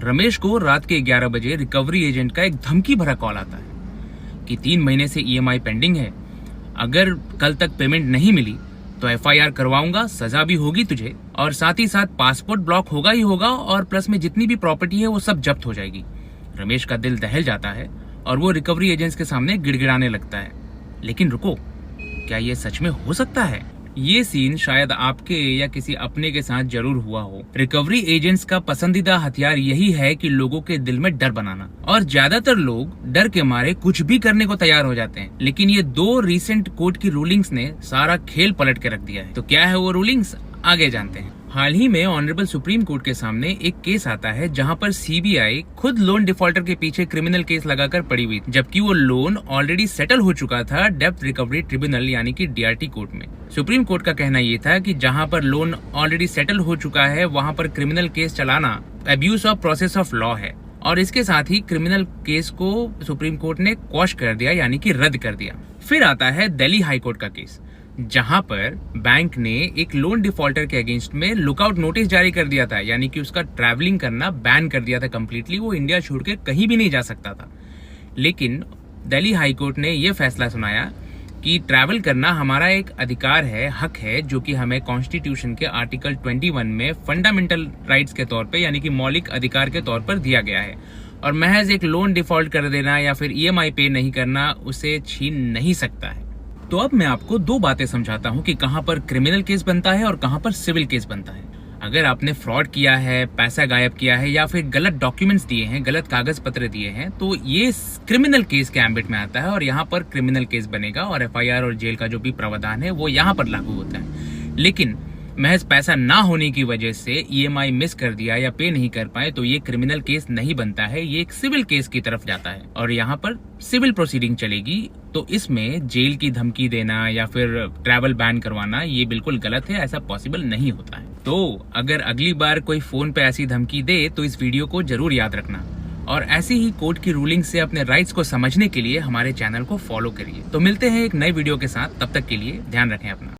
रमेश को रात के 11 बजे रिकवरी एजेंट का एक धमकी भरा कॉल आता है कि 3 महीने से ईएमआई पेंडिंग है, अगर कल तक पेमेंट नहीं मिली तो एफआईआर करवाऊंगा, सजा भी होगी तुझे, और साथ ही साथ पासपोर्ट ब्लॉक होगा ही होगा, और प्लस में जितनी भी प्रॉपर्टी है वो सब जब्त हो जाएगी। रमेश का दिल दहल जाता है और वो रिकवरी एजेंट्स के सामने गिड़गिड़ाने लगता है। लेकिन रुको, क्या ये सच में हो सकता है? ये सीन शायद आपके या किसी अपने के साथ जरूर हुआ हो। रिकवरी एजेंट्स का पसंदीदा हथियार यही है कि लोगों के दिल में डर बनाना, और ज्यादातर लोग डर के मारे कुछ भी करने को तैयार हो जाते हैं। लेकिन ये 2 रिसेंट कोर्ट की रूलिंग्स ने सारा खेल पलट के रख दिया है। तो क्या है वो रूलिंग्स, आगे जानते हैं। हाल ही में ऑनरेबल सुप्रीम कोर्ट के सामने एक केस आता है जहां पर सीबीआई खुद लोन डिफॉल्टर के पीछे क्रिमिनल केस लगाकर पड़ी हुई, जबकि वो लोन ऑलरेडी सेटल हो चुका था डेब्ट रिकवरी ट्रिब्यूनल यानी कि डीआरटी कोर्ट में। सुप्रीम कोर्ट का कहना ये था कि जहां पर लोन ऑलरेडी सेटल हो चुका है वहां पर क्रिमिनल केस चलाना abuse of process of law है, और इसके साथ ही क्रिमिनल केस को सुप्रीम कोर्ट ने क्वॉश कर दिया यानी कि रद्द कर दिया। फिर आता है दिल्ली हाई कोर्ट का केस, जहां पर बैंक ने एक लोन डिफॉल्टर के अगेंस्ट में लुकआउट नोटिस जारी कर दिया था, यानी कि उसका ट्रैवलिंग करना बैन कर दिया था कंप्लीटली, वो इंडिया छोड़ के कहीं भी नहीं जा सकता था। लेकिन दिल्ली हाई कोर्ट ने यह फैसला सुनाया कि ट्रैवल करना हमारा एक अधिकार है, हक है, जो कि हमें कॉन्स्टिट्यूशन के आर्टिकल 21 में फंडामेंटल राइट्स के तौर पे यानी कि मौलिक अधिकार के तौर पर दिया गया है, और महज एक लोन डिफॉल्ट कर देना या फिर ईएमआई पे नहीं करना उसे छीन नहीं सकता है। तो अब मैं आपको 2 बातें समझाता हूं कि कहां पर क्रिमिनल केस बनता है और कहां पर सिविल केस बनता है। अगर आपने फ्रॉड किया है, पैसा गायब किया है या फिर गलत डॉक्यूमेंट्स दिए हैं, गलत कागज पत्र दिए हैं, तो ये क्रिमिनल केस के एम्बिट में आता है और यहाँ पर क्रिमिनल केस बनेगा, और एफआईआर और जेल का जो भी प्रावधान है वो यहाँ पर लागू होता है। लेकिन महज पैसा ना होने की वजह से ईएमआई मिस कर दिया या पे नहीं कर पाए तो ये क्रिमिनल केस नहीं बनता है, ये एक सिविल केस की तरफ जाता है और यहाँ पर सिविल प्रोसीडिंग चलेगी। तो इसमें जेल की धमकी देना या फिर ट्रैवल बैन करवाना ये बिल्कुल गलत है, ऐसा पॉसिबल नहीं होता है। तो अगर अगली बार कोई फोन पे ऐसी धमकी दे तो इस वीडियो को जरूर याद रखना, और ऐसी ही कोर्ट की रूलिंग से अपने राइट्स को समझने के लिए हमारे चैनल को फॉलो करिए। तो मिलते हैं एक नए वीडियो के साथ, तब तक के लिए ध्यान रखें अपना।